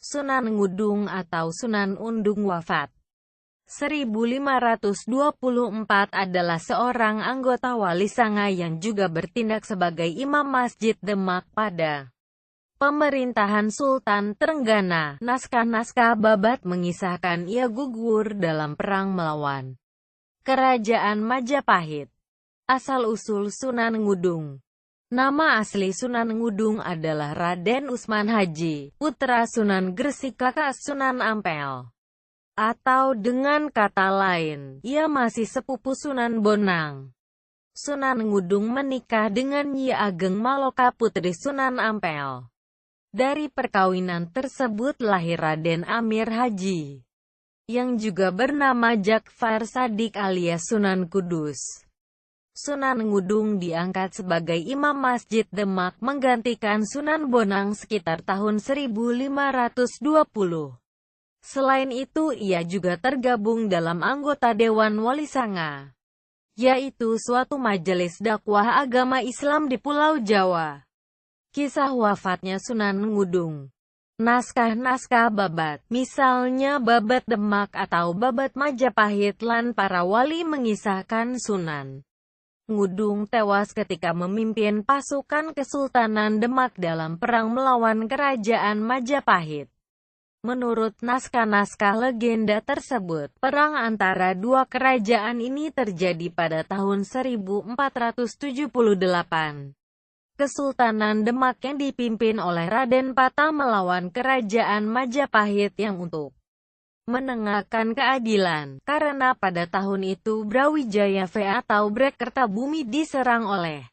Sunan Ngudung atau Sunan Undung wafat 1524 adalah seorang anggota Wali Sanga yang juga bertindak sebagai Imam Masjid Demak pada pemerintahan Sultan Trenggana. Naskah-naskah Babat mengisahkan ia gugur dalam perang melawan Kerajaan Majapahit. Asal-usul Sunan Ngudung. Nama asli Sunan Ngudung adalah Raden Usman Haji, putra Sunan Gresik kakak Sunan Ampel. Atau dengan kata lain, ia masih sepupu Sunan Bonang. Sunan Ngudung menikah dengan Nyi Ageng Maloka putri Sunan Ampel. Dari perkawinan tersebut lahir Raden Amir Haji, yang juga bernama Jakfar Sadik alias Sunan Kudus. Sunan Ngudung diangkat sebagai Imam Masjid Demak menggantikan Sunan Bonang sekitar tahun 1520. Selain itu ia juga tergabung dalam anggota Dewan Wali Sanga, yaitu suatu majelis dakwah agama Islam di Pulau Jawa. Kisah wafatnya Sunan Ngudung. Naskah-naskah Babat, misalnya Babat Demak atau Babat Majapahit lan para wali mengisahkan Sunan Ngudung tewas ketika memimpin pasukan Kesultanan Demak dalam perang melawan Kerajaan Majapahit. Menurut naskah-naskah legenda tersebut, perang antara dua kerajaan ini terjadi pada tahun 1478. Kesultanan Demak yang dipimpin oleh Raden Patah melawan Kerajaan Majapahit yang untuk menegakkan keadilan, karena pada tahun itu Brawijaya V atau Brakertabumi diserang oleh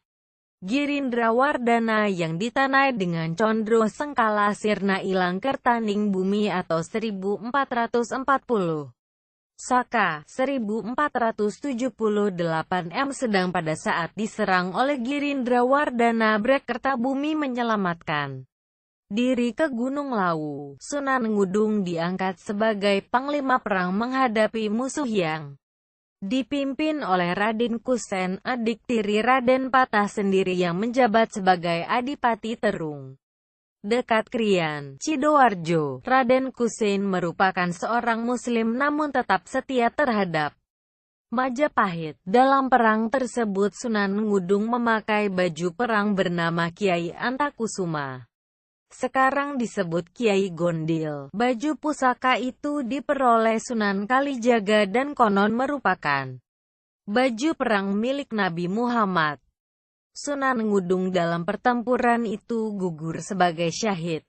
Girindrawardana yang ditanai dengan Condro Sengkala Sirna Ilang Kertaning Bumi atau 1440. Saka 1478 sedang pada saat diserang oleh Girindrawardana Brakertabumi menyelamatkan diri ke Gunung Lawu. Sunan Ngudung diangkat sebagai panglima perang menghadapi musuh yang dipimpin oleh Raden Kusen, adik tiri Raden Patah sendiri yang menjabat sebagai Adipati Terung. Dekat Krian, Sidoarjo, Raden Kusen merupakan seorang muslim namun tetap setia terhadap Majapahit. Dalam perang tersebut Sunan Ngudung memakai baju perang bernama Kiai Antakusuma. Sekarang disebut Kiai Gondil. Baju pusaka itu diperoleh Sunan Kalijaga dan konon merupakan baju perang milik Nabi Muhammad. Sunan Ngudung dalam pertempuran itu gugur sebagai syahid.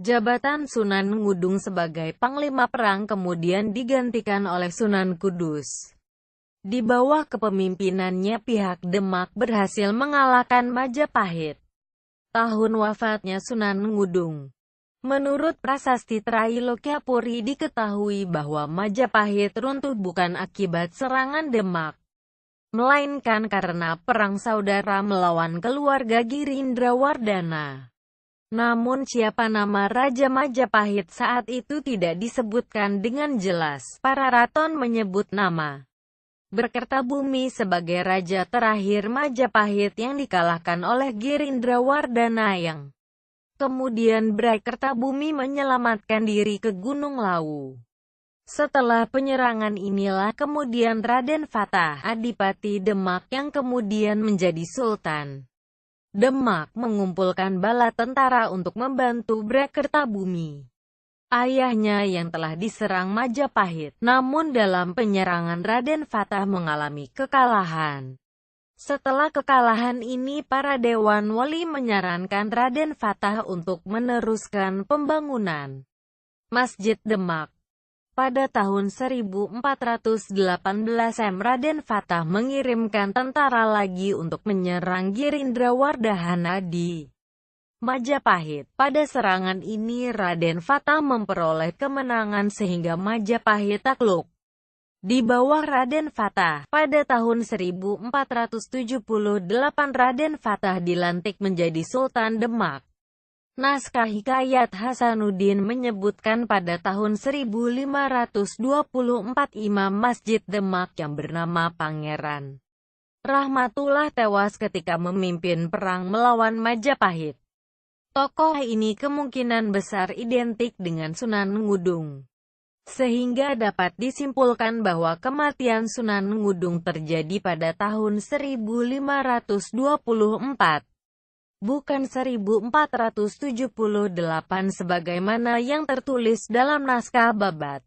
Jabatan Sunan Ngudung sebagai panglima perang kemudian digantikan oleh Sunan Kudus. Di bawah kepemimpinannya pihak Demak berhasil mengalahkan Majapahit. Tahun wafatnya Sunan Ngudung. Menurut prasasti Trailokyapuri diketahui bahwa Majapahit runtuh bukan akibat serangan Demak, melainkan karena perang saudara melawan keluarga Girindrawardana. Namun siapa nama Raja Majapahit saat itu tidak disebutkan dengan jelas. Para raton menyebut nama Brakertabumi sebagai raja terakhir Majapahit yang dikalahkan oleh Girindrawardana yang kemudian Brakertabumi menyelamatkan diri ke Gunung Lawu. Setelah penyerangan inilah kemudian Raden Fatah, Adipati Demak yang kemudian menjadi Sultan Demak, mengumpulkan bala tentara untuk membantu Brakertabumi, ayahnya yang telah diserang Majapahit. Namun dalam penyerangan Raden Fatah mengalami kekalahan. Setelah kekalahan ini para Dewan Wali menyarankan Raden Fatah untuk meneruskan pembangunan Masjid Demak. Pada tahun 1418 Raden Fatah mengirimkan tentara lagi untuk menyerang Girindrawardana di Majapahit. Pada serangan ini Raden Fatah memperoleh kemenangan sehingga Majapahit takluk. Di bawah Raden Fatah, pada tahun 1478 Raden Fatah dilantik menjadi Sultan Demak. Naskah Hikayat Hasanuddin menyebutkan pada tahun 1524 Imam Masjid Demak yang bernama Pangeran Rahmatullah tewas ketika memimpin perang melawan Majapahit. Tokoh ini kemungkinan besar identik dengan Sunan Ngudung, sehingga dapat disimpulkan bahwa kematian Sunan Ngudung terjadi pada tahun 1524, bukan 1478 sebagaimana yang tertulis dalam naskah Babat.